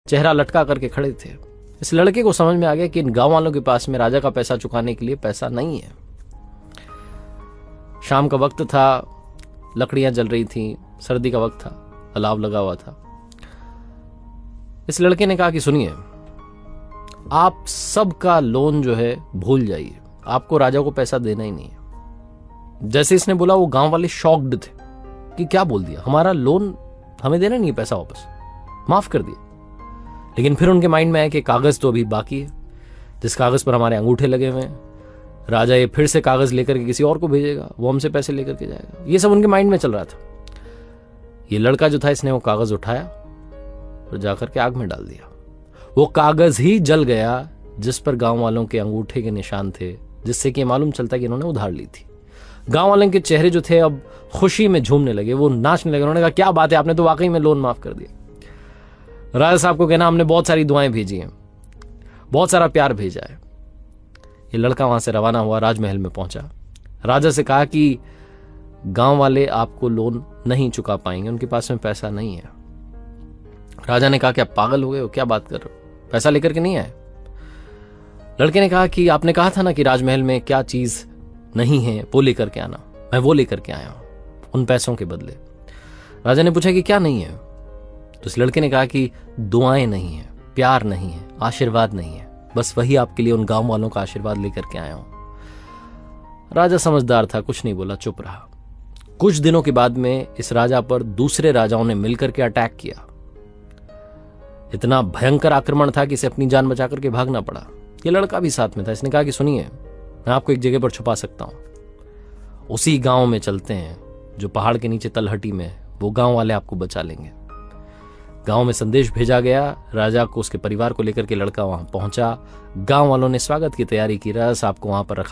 चेहरा लटका करके खड़े थे। इस लड़के को समझ में आ गया कि इन गांव वालों के पास में राजा का पैसा चुकाने के लिए पैसा नहीं है। शाम का वक्त था, लकड़ियां जल रही थी, सर्दी का वक्त था, अलाव लगा हुआ था। इस लड़के ने कहा कि सुनिए, आप सबका लोन जो है भूल जाइए, आपको राजा को पैसा देना ही नहीं है। जैसे इसने बोला वो गांव वाले शॉक्ड थे कि क्या बोल दिया, हमारा लोन हमें देना नहीं है, पैसा वापस, माफ कर दिया। लेकिन फिर उनके माइंड में आया कि कागज तो अभी बाकी है, जिस कागज पर हमारे अंगूठे लगे हुए हैं, राजा ये फिर से कागज लेकर के किसी और को भेजेगा, वो हमसे पैसे लेकर के जाएगा। ये सब उनके माइंड में चल रहा था। ये लड़का जो था, इसने वो कागज उठाया और जाकर के आग में डाल दिया। वो कागज ही जल गया जिस पर गांव वालों के अंगूठे के निशान थे, जिससे कि मालूम चलता कि इन्होंने उधार ली थी। गांव वालों के चेहरे जो थे अब खुशी में झूमने लगे, वो नाचने लगे। उन्होंने कहा क्या बात है, आपने तो वाकई में लोन माफ कर दिया। राजा साहब को कहना हमने बहुत सारी दुआएं भेजी हैं, बहुत सारा प्यार भेजा है। ये लड़का वहां से रवाना हुआ, राजमहल में पहुंचा। राजा से कहा कि गांव वाले आपको लोन नहीं चुका पाएंगे, उनके पास में पैसा नहीं है। राजा ने कहा कि आप पागल हो गए हो, क्या बात कर रहे हो, पैसा लेकर के नहीं आए। लड़के ने कहा कि आपने कहा था ना कि राजमहल में क्या चीज नहीं है वो लेकर के आना, मैं वो लेकर के आया हूं उन पैसों के बदले। राजा ने पूछा कि क्या नहीं है, तो इस लड़के ने कहा कि दुआएं नहीं है, प्यार नहीं है, आशीर्वाद नहीं है, बस वही आपके लिए उन गांव वालों का आशीर्वाद लेकर के आया हूं। राजा समझदार था, कुछ नहीं बोला, चुप रहा। कुछ दिनों के बाद में इस राजा पर दूसरे राजाओं ने मिलकर के अटैक किया। इतना भयंकर आक्रमण था कि इसे अपनी जान बचा करके भागना पड़ा। ये लड़का भी साथ में था। इसने कहा कि सुनिए, मैं आपको एक जगह पर छुपा सकता हूं, उसी गांव में चलते हैं जो पहाड़ के नीचे तलहटी में, वो गांव वाले आपको बचा लेंगे। गांव में संदेश भेजा गया, राजा को, उसके परिवार को लेकर के लड़का वहां पहुंचा। गांव वालों ने स्वागत की तैयारी की, राजा साहब को वहां पर रखा।